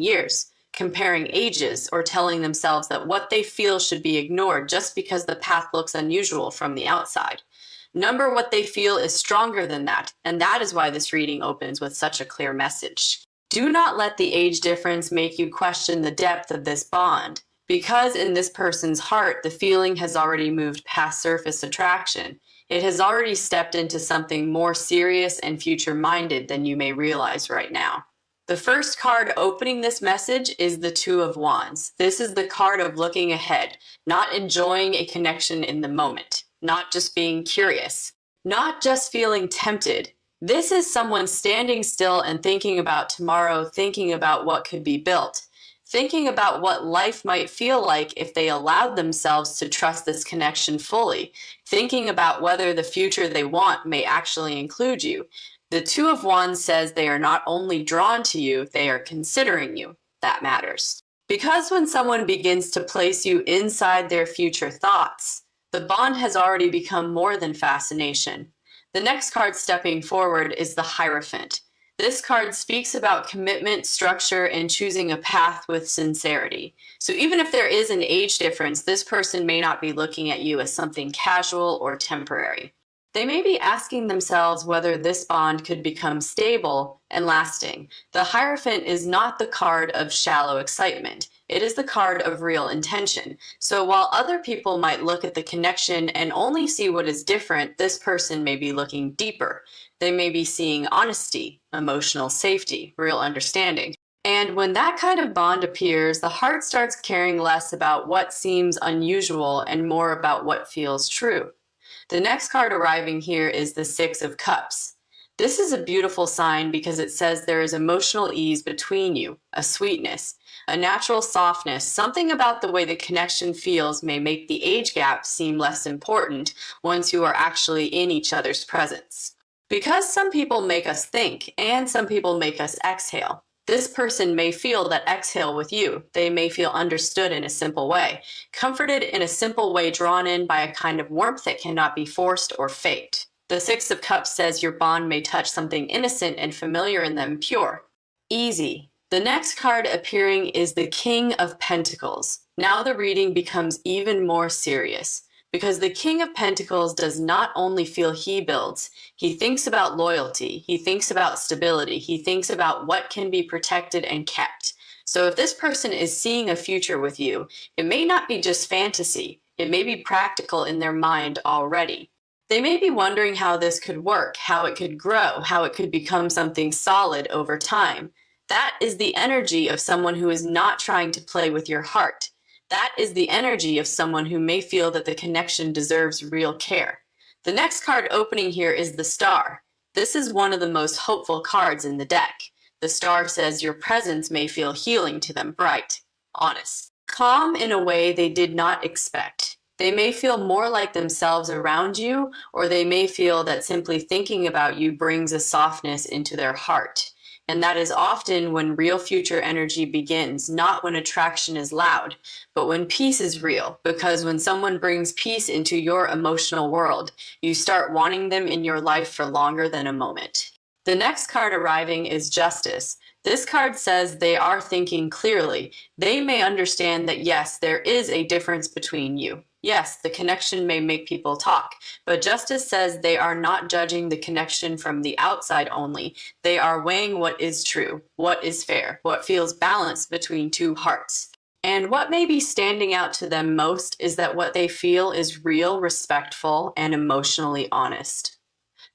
years, comparing ages, or telling themselves that what they feel should be ignored just because the path looks unusual from the outside. Number what they feel is stronger than that, and that is why this reading opens with such a clear message. Do not let the age difference make you question the depth of this bond, because in this person's heart, the feeling has already moved past surface attraction. It has already stepped into something more serious and future-minded than you may realize right now. The first card opening this message is the Two of Wands. This is the card of looking ahead, not enjoying a connection in the moment, not just being curious, not just feeling tempted. This is someone standing still and thinking about tomorrow, thinking about what could be built, thinking about what life might feel like if they allowed themselves to trust this connection fully, thinking about whether the future they want may actually include you. The Two of Wands says they are not only drawn to you, they are considering you. That matters. Because when someone begins to place you inside their future thoughts, the bond has already become more than fascination. The next card stepping forward is the Hierophant. This card speaks about commitment, structure, and choosing a path with sincerity. So even if there is an age difference, this person may not be looking at you as something casual or temporary. They may be asking themselves whether this bond could become stable and lasting. The Hierophant is not the card of shallow excitement. It is the card of real intention. So while other people might look at the connection and only see what is different, this person may be looking deeper. They may be seeing honesty, emotional safety, real understanding. And when that kind of bond appears, the heart starts caring less about what seems unusual and more about what feels true. The next card arriving here is the Six of Cups. This is a beautiful sign because it says there is emotional ease between you, a sweetness, a natural softness. Something about the way the connection feels may make the age gap seem less important once you are actually in each other's presence. Because some people make us think and some people make us exhale, this person may feel that exhale with you. They may feel understood in a simple way, comforted in a simple way, drawn in by a kind of warmth that cannot be forced or faked. The Six of Cups says your bond may touch something innocent and familiar in them, pure, easy. The next card appearing is the King of Pentacles. Now the reading becomes even more serious, because the King of Pentacles does not only feel he builds, he thinks about loyalty, he thinks about stability, he thinks about what can be protected and kept. So if this person is seeing a future with you, it may not be just fantasy, it may be practical in their mind already. They may be wondering how this could work, how it could grow, how it could become something solid over time. That is the energy of someone who is not trying to play with your heart. That is the energy of someone who may feel that the connection deserves real care. The next card opening here is the Star. This is one of the most hopeful cards in the deck. The Star says your presence may feel healing to them, bright, honest, calm in a way they did not expect. They may feel more like themselves around you, or they may feel that simply thinking about you brings a softness into their heart. And that is often when real future energy begins, not when attraction is loud, but when peace is real. Because when someone brings peace into your emotional world, you start wanting them in your life for longer than a moment. The next card arriving is Justice. This card says they are thinking clearly. They may understand that yes, there is a difference between you. Yes, the connection may make people talk, but Justice says they are not judging the connection from the outside only. They are weighing what is true, what is fair, what feels balanced between two hearts. And what may be standing out to them most is that what they feel is real, respectful, and emotionally honest.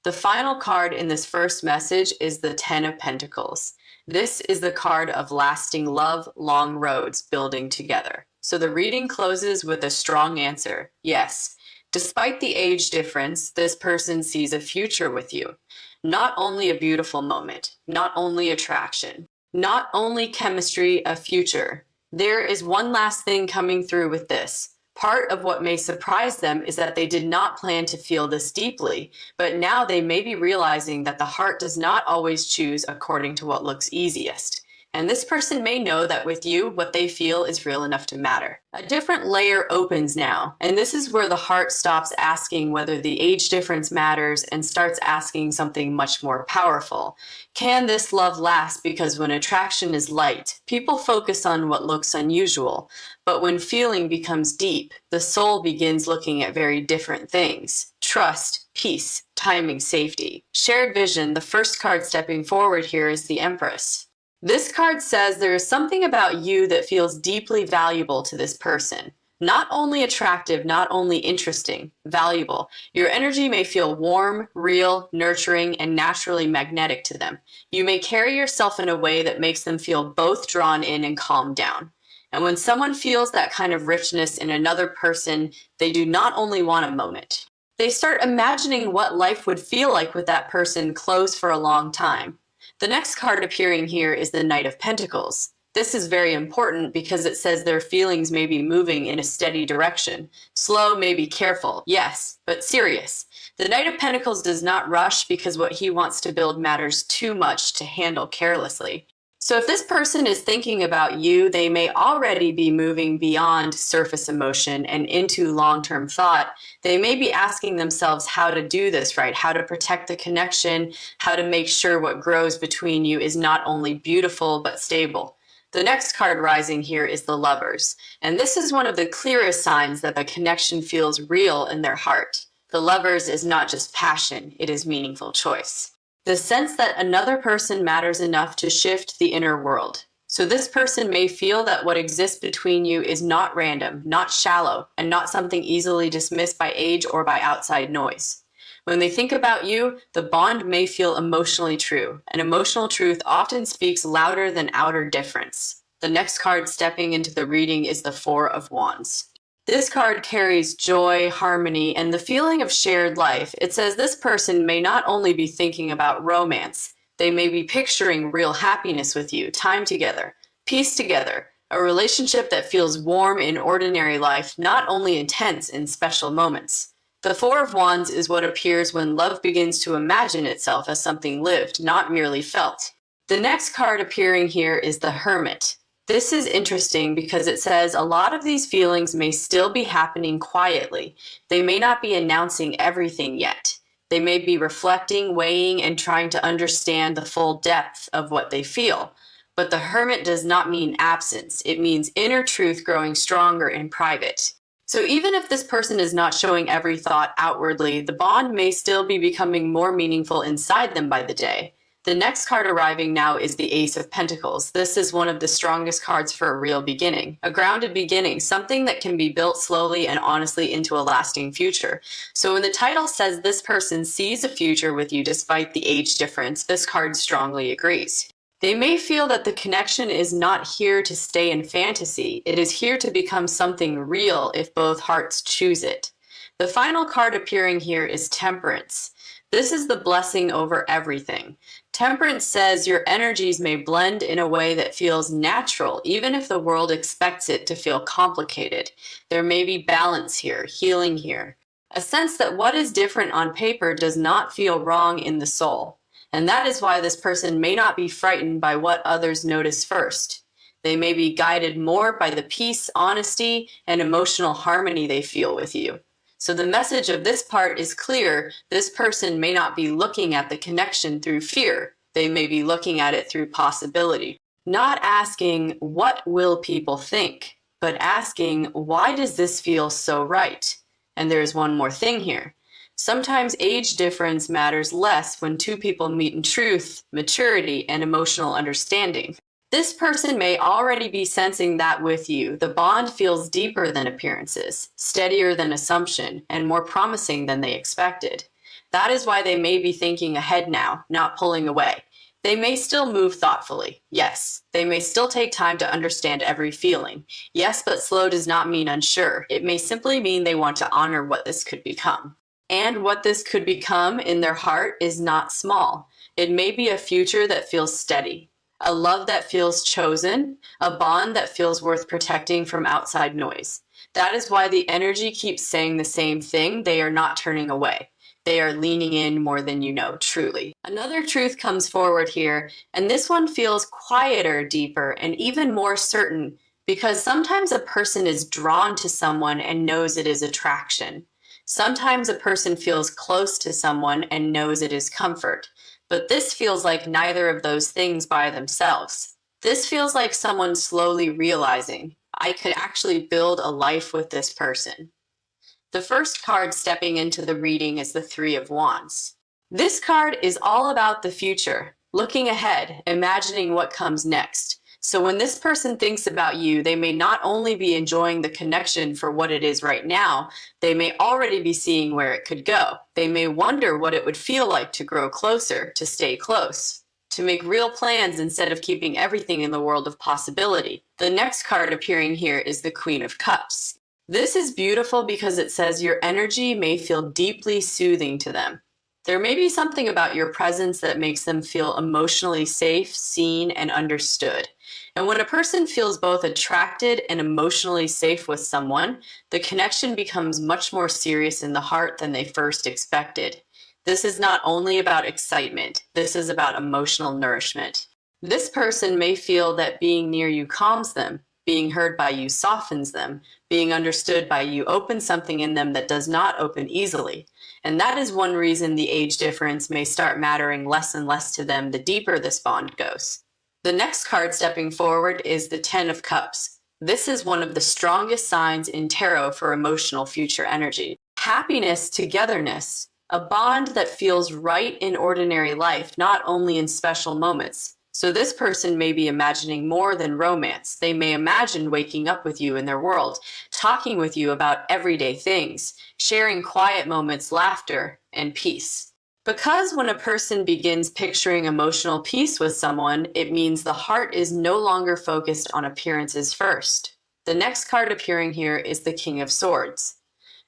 The final card in this first message is the Ten of Pentacles. This is the card of lasting love, long roads building together. So the reading closes with a strong answer. Yes, despite the age difference, this person sees a future with you. Not only a beautiful moment, not only attraction, not only chemistry, a future. There is one last thing coming through with this. Part of what may surprise them is that they did not plan to feel this deeply, but now they may be realizing that the heart does not always choose according to what looks easiest. And this person may know that with you, what they feel is real enough to matter. A different layer opens now, and this is where the heart stops asking whether the age difference matters and starts asking something much more powerful. Can this love last? Because when attraction is light, people focus on what looks unusual. But when feeling becomes deep, the soul begins looking at very different things: trust, peace, timing, safety. Shared vision, the first card stepping forward here, is the Empress. This card says there is something about you that feels deeply valuable to this person. Not only attractive, not only interesting, valuable. Your energy may feel warm, real, nurturing, and naturally magnetic to them. You may carry yourself in a way that makes them feel both drawn in and calmed down. And when someone feels that kind of richness in another person, they do not only want a moment. They start imagining what life would feel like with that person close for a long time. The next card appearing here is the Knight of Pentacles. This is very important because it says their feelings may be moving in a steady direction. Slow, maybe careful, yes, but serious. The Knight of Pentacles does not rush because what he wants to build matters too much to handle carelessly. So if this person is thinking about you, they may already be moving beyond surface emotion and into long-term thought. They may be asking themselves how to do this right, how to protect the connection, how to make sure what grows between you is not only beautiful but stable. The next card rising here is the Lovers, and this is one of the clearest signs that the connection feels real in their heart. The Lovers is not just passion, it is meaningful choice. The sense that another person matters enough to shift the inner world. So this person may feel that what exists between you is not random, not shallow, and not something easily dismissed by age or by outside noise. When they think about you, the bond may feel emotionally true, and emotional truth often speaks louder than outer difference. The next card stepping into the reading is the Four of Wands. This card carries joy, harmony, and the feeling of shared life. It says this person may not only be thinking about romance, they may be picturing real happiness with you, time together, peace together, a relationship that feels warm in ordinary life, not only intense in special moments. The Four of Wands is what appears when love begins to imagine itself as something lived, not merely felt. The next card appearing here is the Hermit. This is interesting because it says a lot of these feelings may still be happening quietly. They may not be announcing everything yet. They may be reflecting, weighing, and trying to understand the full depth of what they feel. But the Hermit does not mean absence. It means inner truth growing stronger in private. So even if this person is not showing every thought outwardly, the bond may still be becoming more meaningful inside them by the day. The next card arriving now is the Ace of Pentacles. This is one of the strongest cards for a real beginning, a grounded beginning, something that can be built slowly and honestly into a lasting future. So when the title says this person sees a future with you despite the age difference, this card strongly agrees. They may feel that the connection is not here to stay in fantasy. It is here to become something real if both hearts choose it. The final card appearing here is Temperance. This is the blessing over everything. Temperance says your energies may blend in a way that feels natural, even if the world expects it to feel complicated. There may be balance here, healing here. A sense that what is different on paper does not feel wrong in the soul. And that is why this person may not be frightened by what others notice first. They may be guided more by the peace, honesty, and emotional harmony they feel with you. So the message of this part is clear. This person may not be looking at the connection through fear. They may be looking at it through possibility. Not asking, what will people think? But asking, why does this feel so right? And there's one more thing here. Sometimes age difference matters less when two people meet in truth, maturity, and emotional understanding. This person may already be sensing that with you. The bond feels deeper than appearances, steadier than assumption, and more promising than they expected. That is why they may be thinking ahead now, not pulling away. They may still move thoughtfully. Yes, they may still take time to understand every feeling. Yes, but slow does not mean unsure. It may simply mean they want to honor what this could become. And what this could become in their heart is not small. It may be a future that feels steady, a love that feels chosen, a bond that feels worth protecting from outside noise. That is why the energy keeps saying the same thing. They are not turning away. They are leaning in more than you know, truly. Another truth comes forward here, and this one feels quieter, deeper, and even more certain, because sometimes a person is drawn to someone and knows it is attraction. Sometimes a person feels close to someone and knows it is comfort. But this feels like neither of those things by themselves. This feels like someone slowly realizing, I could actually build a life with this person. The first card stepping into the reading is the Three of Wands. This card is all about the future, looking ahead, imagining what comes next. So when this person thinks about you, they may not only be enjoying the connection for what it is right now, they may already be seeing where it could go. They may wonder what it would feel like to grow closer, to stay close, to make real plans instead of keeping everything in the world of possibility. The next card appearing here is the Queen of Cups. This is beautiful because it says your energy may feel deeply soothing to them. There may be something about your presence that makes them feel emotionally safe, seen, and understood. And when a person feels both attracted and emotionally safe with someone, the connection becomes much more serious in the heart than they first expected. This is not only about excitement, this is about emotional nourishment. This person may feel that being near you calms them, being heard by you softens them, being understood by you opens something in them that does not open easily. And that is one reason the age difference may start mattering less and less to them the deeper this bond goes. The next card stepping forward is the Ten of Cups. This is one of the strongest signs in tarot for emotional future energy. Happiness, togetherness, a bond that feels right in ordinary life, not only in special moments. So this person may be imagining more than romance. They may imagine waking up with you in their world, talking with you about everyday things, sharing quiet moments, laughter, and peace. Because when a person begins picturing emotional peace with someone, it means the heart is no longer focused on appearances first. The next card appearing here is the King of Swords.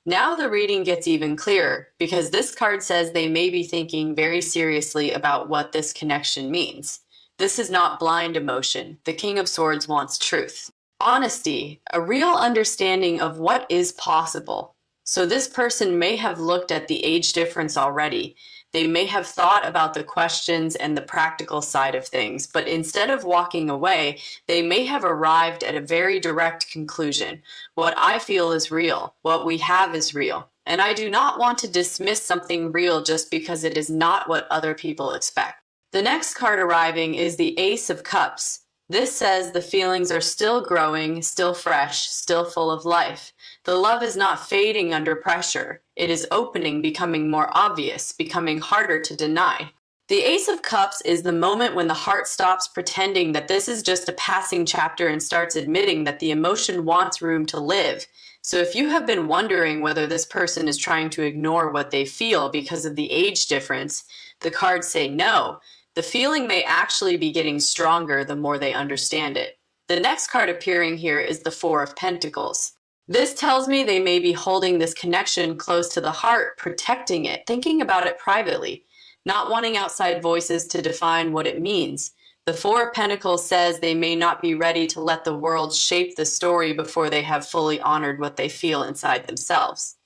Now the reading gets even clearer, because this card says they may be thinking very seriously about what this connection means. This is not blind emotion. The King of Swords wants truth, honesty, a real understanding of what is possible. So this person may have looked at the age difference already. They may have thought about the questions and the practical side of things, but instead of walking away, they may have arrived at a very direct conclusion. What I feel is real. What we have is real. And I do not want to dismiss something real just because it is not what other people expect. The next card arriving is the Ace of Cups. This says the feelings are still growing, still fresh, still full of life. The love is not fading under pressure. It is opening, becoming more obvious, becoming harder to deny. The Ace of Cups is the moment when the heart stops pretending that this is just a passing chapter and starts admitting that the emotion wants room to live. So if you have been wondering whether this person is trying to ignore what they feel because of the age difference, the cards say no. The feeling may actually be getting stronger the more they understand it. The next card appearing here is the Four of Pentacles. This tells me they may be holding this connection close to the heart, protecting it, thinking about it privately, not wanting outside voices to define what it means. The Four of Pentacles says they may not be ready to let the world shape the story before they have fully honored what they feel inside themselves.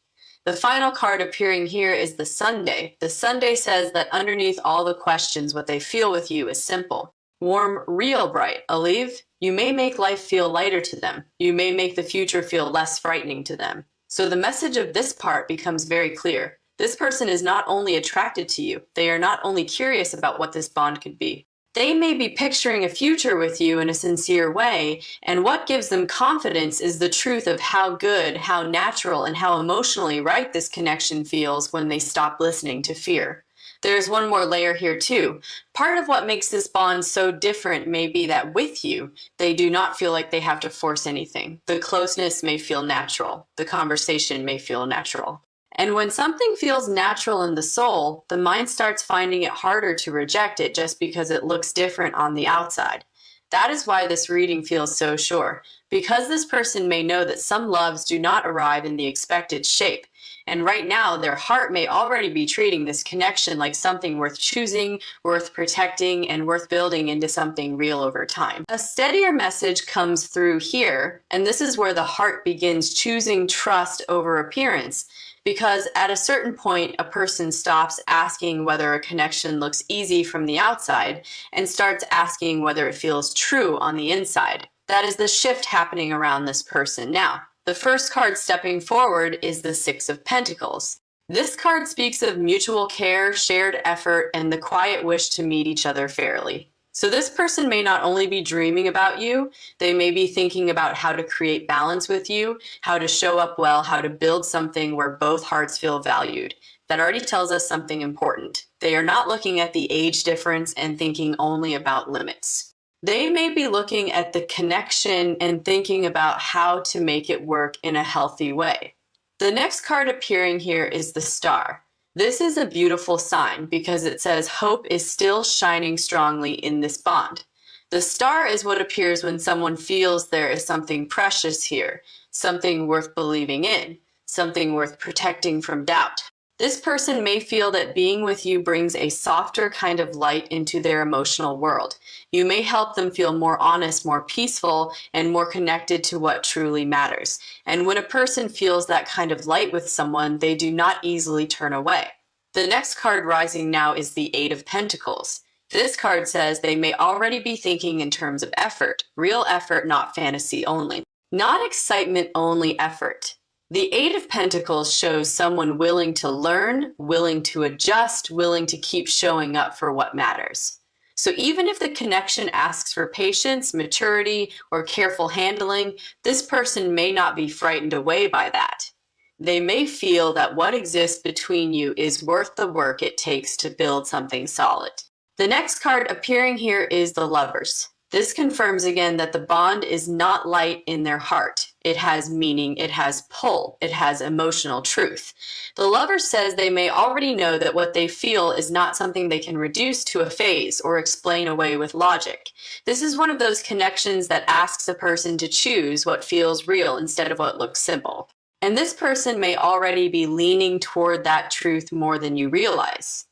The final card appearing here is the Sunday. The Sunday says that underneath all the questions, what they feel with you is simple. Warm, real bright. Aleve, you may make life feel lighter to them. You may make the future feel less frightening to them. So the message of this part becomes very clear. This person is not only attracted to you, they are not only curious about what this bond could be. They may be picturing a future with you in a sincere way, and what gives them confidence is the truth of how good, how natural, and how emotionally right this connection feels when they stop listening to fear. There's one more layer here too. Part of what makes this bond so different may be that with you, they do not feel like they have to force anything. The closeness may feel natural. The conversation may feel natural. And when something feels natural in the soul, the mind starts finding it harder to reject it just because it looks different on the outside. That is why this reading feels so sure, because this person may know that some loves do not arrive in the expected shape. And right now, their heart may already be treating this connection like something worth choosing, worth protecting, and worth building into something real over time. A steadier message comes through here, and this is where the heart begins choosing trust over appearance. Because at a certain point, a person stops asking whether a connection looks easy from the outside and starts asking whether it feels true on the inside. That is the shift happening around this person now. The first card stepping forward is the Six of Pentacles. This card speaks of mutual care, shared effort, and the quiet wish to meet each other fairly. So this person may not only be dreaming about you, they may be thinking about how to create balance with you, how to show up well, how to build something where both hearts feel valued. That already tells us something important. They are not looking at the age difference and thinking only about limits. They may be looking at the connection and thinking about how to make it work in a healthy way. The next card appearing here is the Star. This is a beautiful sign because it says hope is still shining strongly in this bond. The star is what appears when someone feels there is something precious here, something worth believing in, something worth protecting from doubt. This person may feel that being with you brings a softer kind of light into their emotional world. You may help them feel more honest, more peaceful, and more connected to what truly matters. And when a person feels that kind of light with someone, they do not easily turn away. The next card rising now is the Eight of Pentacles. This card says they may already be thinking in terms of effort, real effort, not fantasy only. Not excitement only, effort. The Eight of Pentacles shows someone willing to learn, willing to adjust, willing to keep showing up for what matters. So even if the connection asks for patience, maturity, or careful handling, this person may not be frightened away by that. They may feel that what exists between you is worth the work it takes to build something solid. The next card appearing here is the Lovers. This confirms again that the bond is not light in their heart. It has meaning, it has pull, it has emotional truth. The Lover says they may already know that what they feel is not something they can reduce to a phase or explain away with logic. This is one of those connections that asks a person to choose what feels real instead of what looks simple. And this person may already be leaning toward that truth more than you realize.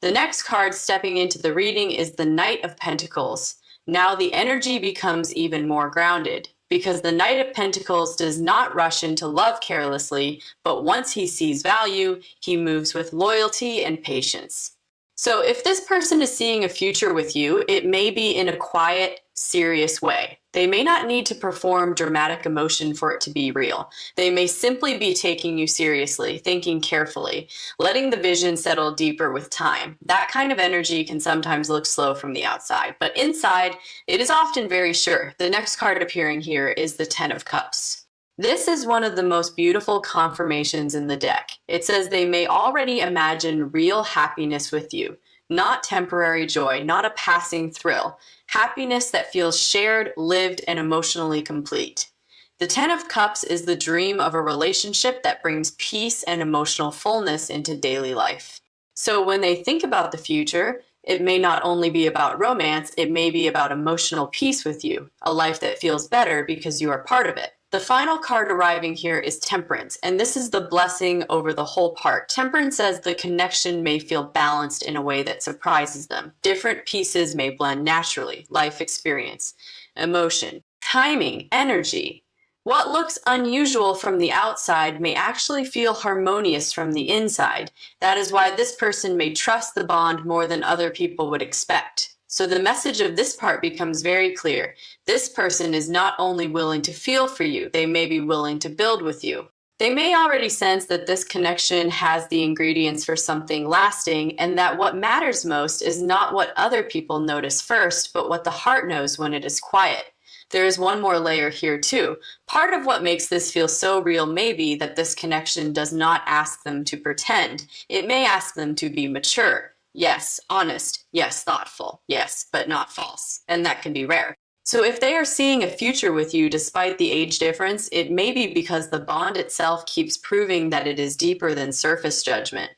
The next card stepping into the reading is the Knight of Pentacles. Now the energy becomes even more grounded because the Knight of Pentacles does not rush into love carelessly, but once he sees value, he moves with loyalty and patience. So if this person is seeing a future with you, it may be in a quiet, serious way. They may not need to perform dramatic emotion for it to be real. They may simply be taking you seriously, thinking carefully, letting the vision settle deeper with time. That kind of energy can sometimes look slow from the outside, but inside, it is often very sure. The next card appearing here is the Ten of Cups. This is one of the most beautiful confirmations in the deck. It says they may already imagine real happiness with you, not temporary joy, not a passing thrill, happiness that feels shared, lived, and emotionally complete. The Ten of Cups is the dream of a relationship that brings peace and emotional fullness into daily life. So when they think about the future, it may not only be about romance, it may be about emotional peace with you, a life that feels better because you are part of it. The final card arriving here is Temperance, and this is the blessing over the whole part. Temperance says the connection may feel balanced in a way that surprises them. Different pieces may blend naturally: life experience, emotion, timing, energy. What looks unusual from the outside may actually feel harmonious from the inside. That is why this person may trust the bond more than other people would expect. So the message of this part becomes very clear. This person is not only willing to feel for you, they may be willing to build with you. They may already sense that this connection has the ingredients for something lasting, and that what matters most is not what other people notice first, but what the heart knows when it is quiet. There is one more layer here too. Part of what makes this feel so real may be that this connection does not ask them to pretend. It may ask them to be mature. Yes, honest. Yes, thoughtful. Yes, but not false. And that can be rare. So if they are seeing a future with you despite the age difference, it may be because the bond itself keeps proving that it is deeper than surface judgment.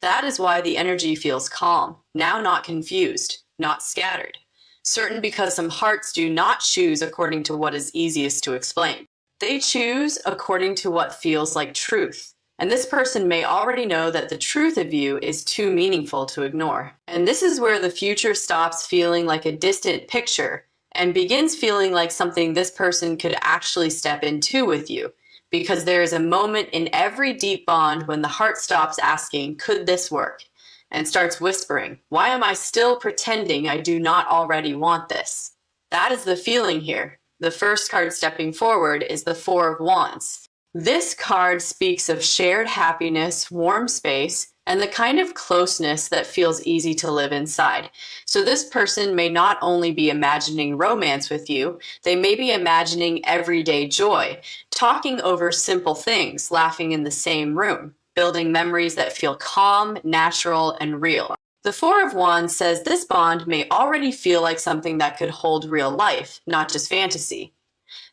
That is why the energy feels calm, now not confused, not scattered. Certain because some hearts do not choose according to what is easiest to explain. They choose according to what feels like truth. And this person may already know that the truth of you is too meaningful to ignore. And this is where the future stops feeling like a distant picture and begins feeling like something this person could actually step into with you. Because there is a moment in every deep bond when the heart stops asking, could this work? And starts whispering, why am I still pretending I do not already want this? That is the feeling here. The first card stepping forward is the Four of Wands. This card speaks of shared happiness, warm space, and the kind of closeness that feels easy to live inside. So this person may not only be imagining romance with you, they may be imagining everyday joy, talking over simple things, laughing in the same room, building memories that feel calm, natural, and real. The Four of Wands says this bond may already feel like something that could hold real life, not just fantasy.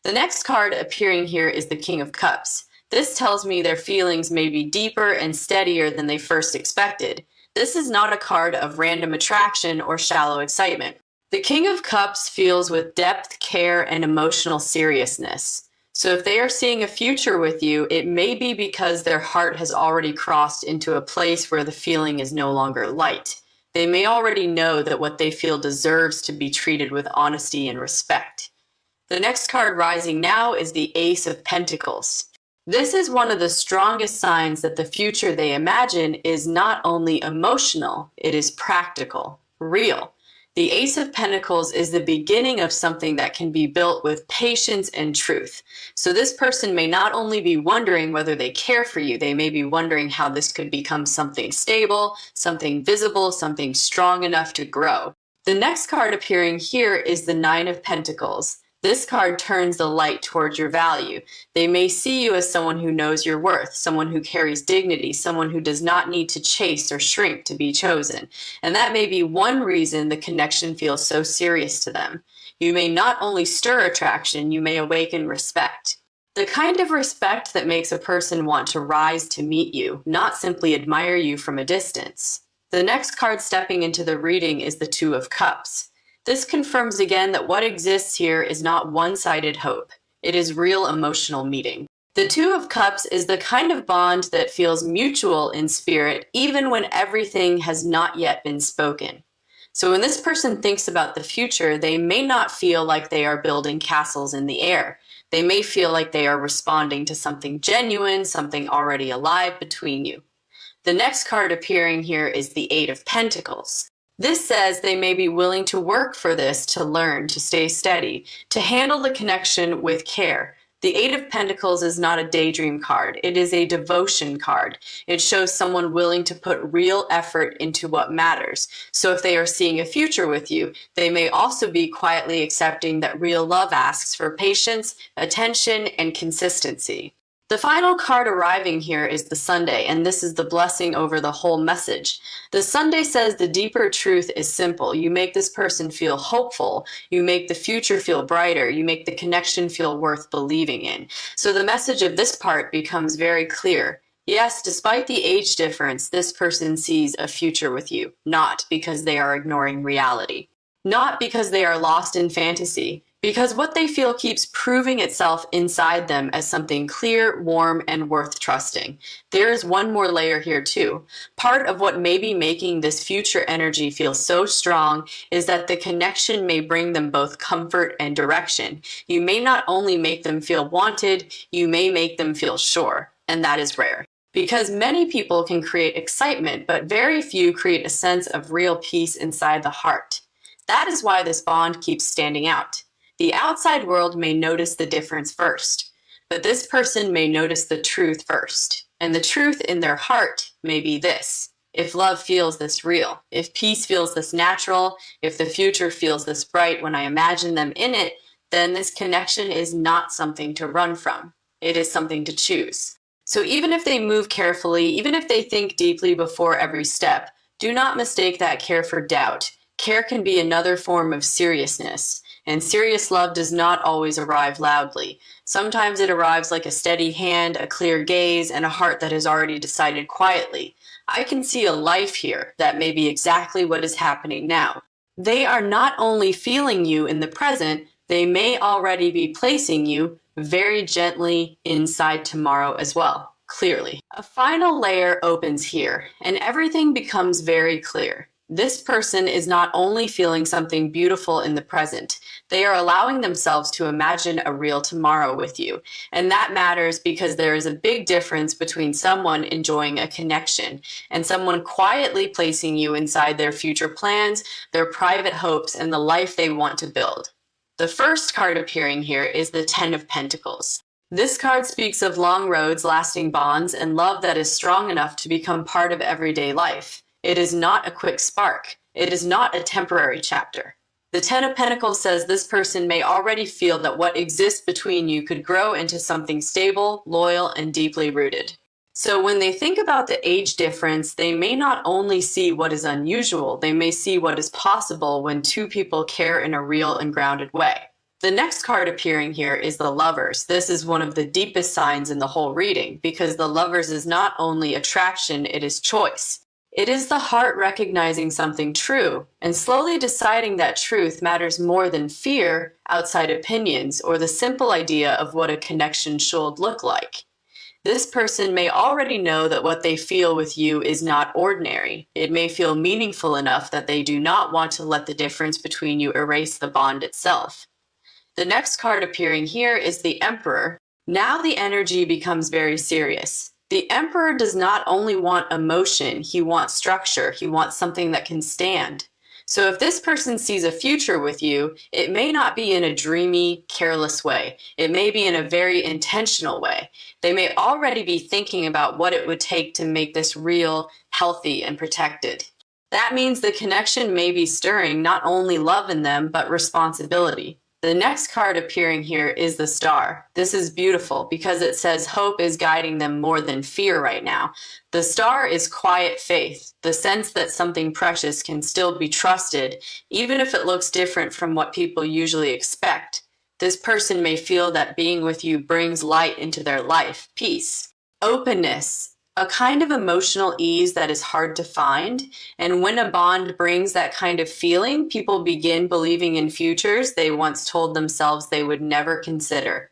The next card appearing here is the King of Cups. This tells me their feelings may be deeper and steadier than they first expected. This is not a card of random attraction or shallow excitement. The King of Cups feels with depth, care, and emotional seriousness. So if they are seeing a future with you, it may be because their heart has already crossed into a place where the feeling is no longer light. They may already know that what they feel deserves to be treated with honesty and respect. The next card rising now is the Ace of Pentacles. This is one of the strongest signs that the future they imagine is not only emotional, it is practical, real. The Ace of Pentacles is the beginning of something that can be built with patience and truth. So this person may not only be wondering whether they care for you, they may be wondering how this could become something stable, something visible, something strong enough to grow. The next card appearing here is the Nine of Pentacles. This card turns the light towards your value. They may see you as someone who knows your worth, someone who carries dignity, someone who does not need to chase or shrink to be chosen. And that may be one reason the connection feels so serious to them. You may not only stir attraction, you may awaken respect. The kind of respect that makes a person want to rise to meet you, not simply admire you from a distance. The next card stepping into the reading is the Two of Cups. This confirms again that what exists here is not one-sided hope. It is real emotional meeting. The Two of Cups is the kind of bond that feels mutual in spirit, even when everything has not yet been spoken. So when this person thinks about the future, they may not feel like they are building castles in the air. They may feel like they are responding to something genuine, something already alive between you. The next card appearing here is the Eight of Pentacles. This says they may be willing to work for this, to learn, to stay steady, to handle the connection with care. The Eight of Pentacles is not a daydream card. It is a devotion card. It shows someone willing to put real effort into what matters. So if they are seeing a future with you, they may also be quietly accepting that real love asks for patience, attention, and consistency. The final card arriving here is the Sunday, and this is the blessing over the whole message. The Sunday says the deeper truth is simple. You make this person feel hopeful. You make the future feel brighter. You make the connection feel worth believing in. So the message of this part becomes very clear. Yes, despite the age difference, this person sees a future with you, not because they are ignoring reality, not because they are lost in fantasy, because what they feel keeps proving itself inside them as something clear, warm, and worth trusting. There is one more layer here too. Part of what may be making this future energy feel so strong is that the connection may bring them both comfort and direction. You may not only make them feel wanted, you may make them feel sure, and that is rare. Because many people can create excitement, but very few create a sense of real peace inside the heart. That is why this bond keeps standing out. The outside world may notice the difference first, but this person may notice the truth first. And the truth in their heart may be this. If love feels this real, if peace feels this natural, if the future feels this bright when I imagine them in it, then this connection is not something to run from. It is something to choose. So even if they move carefully, even if they think deeply before every step, do not mistake that care for doubt. Care can be another form of seriousness. And serious love does not always arrive loudly. Sometimes it arrives like a steady hand, a clear gaze, and a heart that has already decided quietly. I can see a life here that may be exactly what is happening now. They are not only feeling you in the present, they may already be placing you very gently inside tomorrow as well. clearly. A final layer opens here, and everything becomes very clear. This person is not only feeling something beautiful in the present, they are allowing themselves to imagine a real tomorrow with you. And that matters because there is a big difference between someone enjoying a connection and someone quietly placing you inside their future plans, their private hopes, and the life they want to build. The first card appearing here is the Ten of Pentacles. This card speaks of long roads, lasting bonds, and love that is strong enough to become part of everyday life. It is not a quick spark. It is not a temporary chapter. The Ten of Pentacles says this person may already feel that what exists between you could grow into something stable, loyal, and deeply rooted. So when they think about the age difference, they may not only see what is unusual, they may see what is possible when two people care in a real and grounded way. The next card appearing here is the Lovers. This is one of the deepest signs in the whole reading because the Lovers is not only attraction, it is choice. It is the heart recognizing something true and slowly deciding that truth matters more than fear, outside opinions, or the simple idea of what a connection should look like. This person may already know that what they feel with you is not ordinary. It may feel meaningful enough that they do not want to let the difference between you erase the bond itself. The next card appearing here is the Emperor. Now the energy becomes very serious. The Emperor does not only want emotion, he wants structure, he wants something that can stand. So if this person sees a future with you, it may not be in a dreamy, careless way. It may be in a very intentional way. They may already be thinking about what it would take to make this real, healthy, and protected. That means the connection may be stirring not only love in them, but responsibility. The next card appearing here is the Star. This is beautiful because it says hope is guiding them more than fear right now. The Star is quiet faith, the sense that something precious can still be trusted, even if it looks different from what people usually expect. This person may feel that being with you brings light into their life, peace, openness, a kind of emotional ease that is hard to find. And when a bond brings that kind of feeling, people begin believing in futures they once told themselves they would never consider.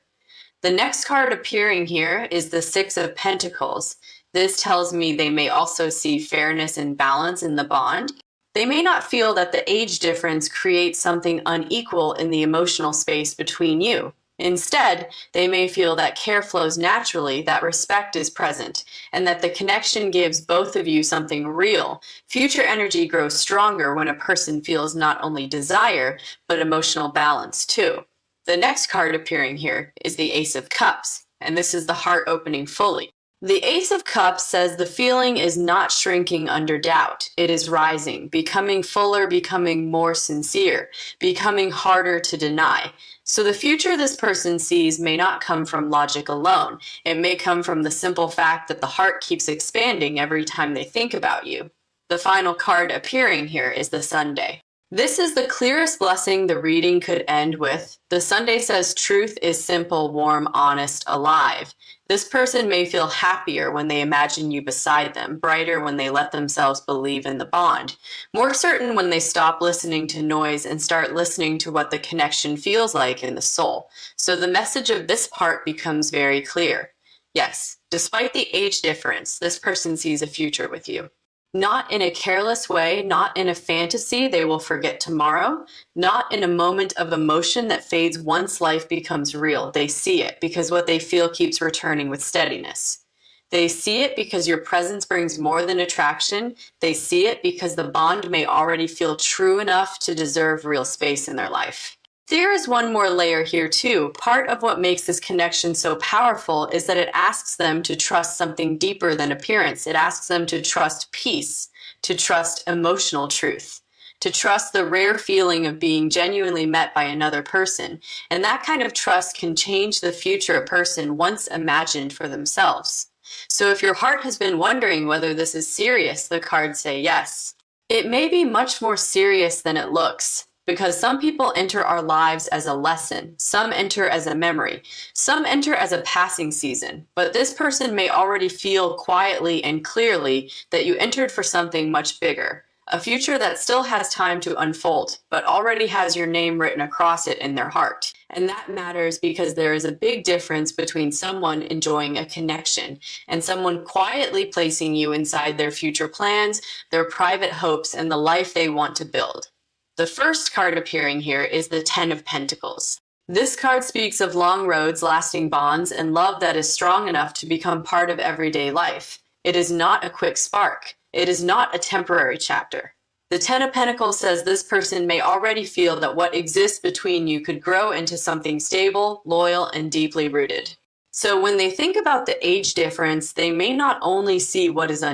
The next card appearing here is the Six of Pentacles. This tells me they may also see fairness and balance in the bond. They may not feel that the age difference creates something unequal in the emotional space between you. Instead, they may feel that care flows naturally, that respect is present, and that the connection gives both of you something real. Future energy grows stronger when a person feels not only desire, but emotional balance too. The next card appearing here is the Ace of Cups, and this is the heart opening fully. The Ace of Cups says the feeling is not shrinking under doubt. It is rising, becoming fuller, becoming more sincere, becoming harder to deny. So the future this person sees may not come from logic alone. It may come from the simple fact that the heart keeps expanding every time they think about you. The final card appearing here is the Sunday. This is the clearest blessing the reading could end with. The Sunday says truth is simple, warm, honest, alive. This person may feel happier when they imagine you beside them, brighter when they let themselves believe in the bond, more certain when they stop listening to noise and start listening to what the connection feels like in the soul. So the message of this part becomes very clear. Yes, despite the age difference, this person sees a future with you. Not in a careless way, not in a fantasy they will forget tomorrow, not in a moment of emotion that fades once life becomes real. They see it because what they feel keeps returning with steadiness. They see it because your presence brings more than attraction. They see it because the bond may already feel true enough to deserve real space in their life. There is one more layer here too. Part of what makes this connection so powerful is that it asks them to trust something deeper than appearance. It asks them to trust peace, to trust emotional truth, to trust the rare feeling of being genuinely met by another person. And that kind of trust can change the future a person once imagined for themselves. So if your heart has been wondering whether this is serious, the cards say yes. It may be much more serious than it looks. Because some people enter our lives as a lesson, some enter as a memory, some enter as a passing season, but this person may already feel quietly and clearly that you entered for something much bigger, a future that still has time to unfold, but already has your name written across it in their heart. And that matters because there is a big difference between someone enjoying a connection and someone quietly placing you inside their future plans, their private hopes, and the life they want to build. The first card appearing here is the Ten of Pentacles. This card speaks of long roads, lasting bonds, and love that is strong enough to become part of everyday life. It is not a quick spark. It is not a temporary chapter. The Ten of Pentacles says this person may already feel that what exists between you could grow into something stable, loyal, and deeply rooted. So when they think about the age difference, they may not only see what is unusual,